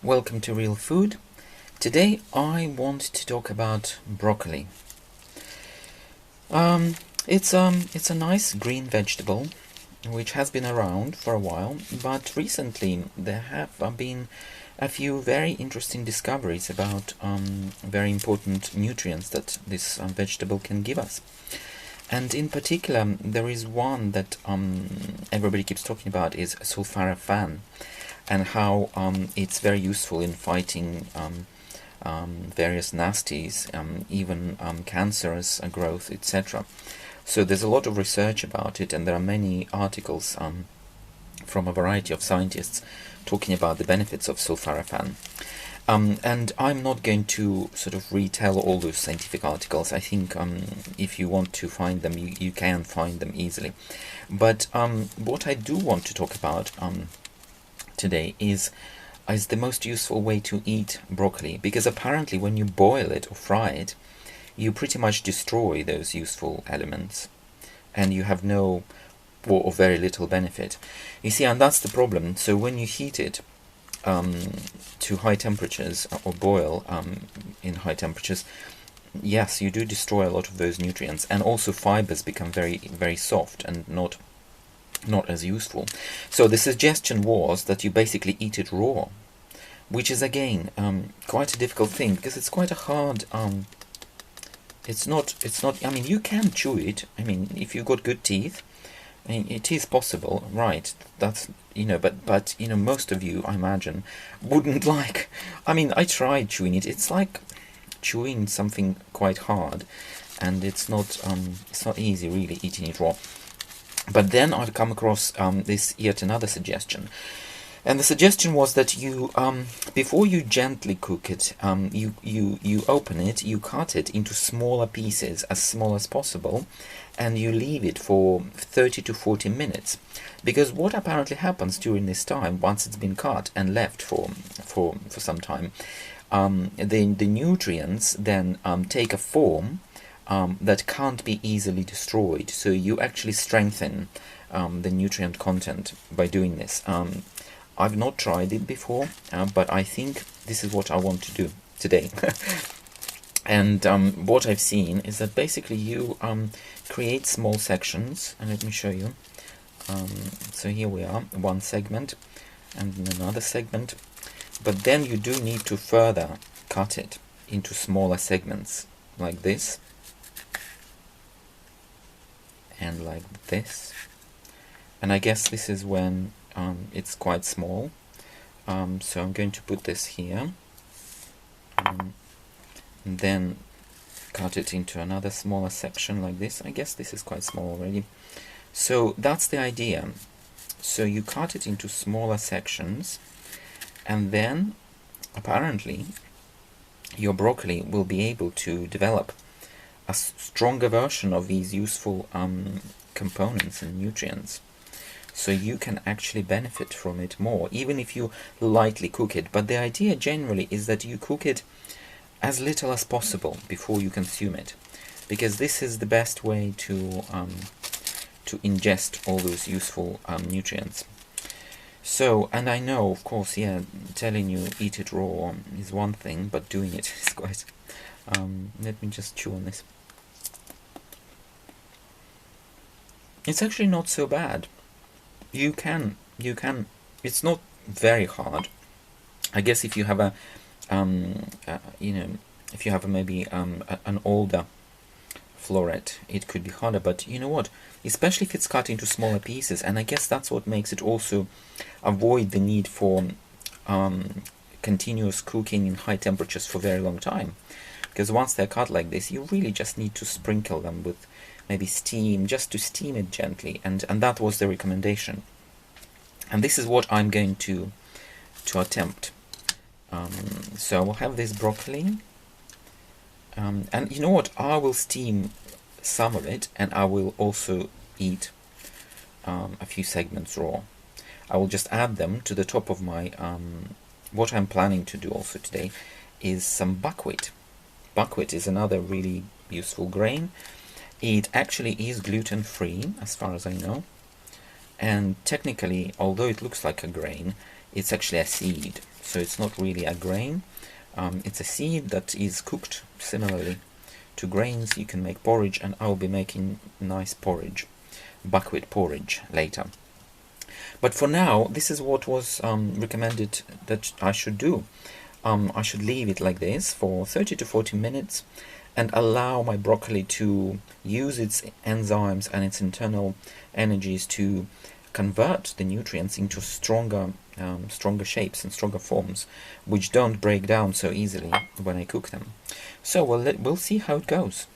Welcome to Real Food. Today I want to talk about broccoli. It's a nice green vegetable which has been around for a while, but recently there have been a few very interesting discoveries about very important nutrients that this vegetable can give us. And in particular, there is one that everybody keeps talking about is sulforaphane, and how it's very useful in fighting various nasties, even cancerous growth, etc. So there's a lot of research about it, and there are many articles from a variety of scientists talking about the benefits of sulforaphane. And I'm not going to sort of retell all those scientific articles. I think if you want to find them, you can find them easily. But what I do want to talk about today is the most useful way to eat broccoli, because apparently when you boil it or fry it, you pretty much destroy those useful elements, and you have no or very little benefit. You see, and that's the problem. So when you heat it to high temperatures or boil in high temperatures, yes, you do destroy a lot of those nutrients, and also fibers become very, very soft and not as useful. So the suggestion was that you basically eat it raw, which is again quite a difficult thing, because it's quite a hard it's not I mean, you can chew it. I mean, if you've got good teeth, I mean, it is possible, right? That's, but most of you, I imagine, wouldn't like. I mean, I tried chewing it. It's like chewing something quite hard, and it's not easy really eating it raw. But then I've come across this yet another suggestion, and the suggestion was that you, before you gently cook it, you open it, you cut it into smaller pieces, as small as possible, and you leave it for 30 to 40 minutes. Because what apparently happens during this time, once it's been cut and left for some time, the nutrients then take a form that can't be easily destroyed. So you actually strengthen the nutrient content by doing this. I've not tried it before, but I think this is what I want to do today. And what I've seen is that basically you create small sections, and let me show you. So here we are, one segment and another segment, but then you do need to further cut it into smaller segments like this and like this. And I guess this is when it's quite small. So I'm going to put this here, and then cut it into another smaller section like this. I guess this is quite small already. So that's the idea. So you cut it into smaller sections, and then apparently your broccoli will be able to develop a stronger version of these useful components and nutrients. So you can actually benefit from it more, even if you lightly cook it. But the idea generally is that you cook it as little as possible before you consume it, because this is the best way to ingest all those useful nutrients. So, and I know, of course, yeah, telling you eat it raw is one thing, but doing it is quite... let me just chew on this. It's actually not so bad. You can, it's not very hard. I guess if you have a, if you have maybe an older floret, it could be harder, but you know what, especially if it's cut into smaller pieces, and I guess that's what makes it also avoid the need for continuous cooking in high temperatures for a very long time, because once they're cut like this, you really just need to sprinkle them with maybe steam, just to steam it gently, and that was the recommendation. And this is what I'm going to attempt. So I will have this broccoli, and you know what, I will steam some of it, and I will also eat a few segments raw. I will just add them to the top of my, what I'm planning to do also today is some buckwheat. Buckwheat is another really useful grain. It actually is gluten-free, as far as I know, and technically, although it looks like a grain, it's actually a seed. so it's not really a grain. It's a seed that is cooked similarly to grains. You can make porridge, and I'll be making nice porridge, buckwheat porridge, later. But for now, this is what was recommended that I should do. I should leave it like this for 30 to 40 minutes and allow my broccoli to use its enzymes and its internal energies to convert the nutrients into stronger shapes and stronger forms, which don't break down so easily when I cook them. So we'll see how it goes.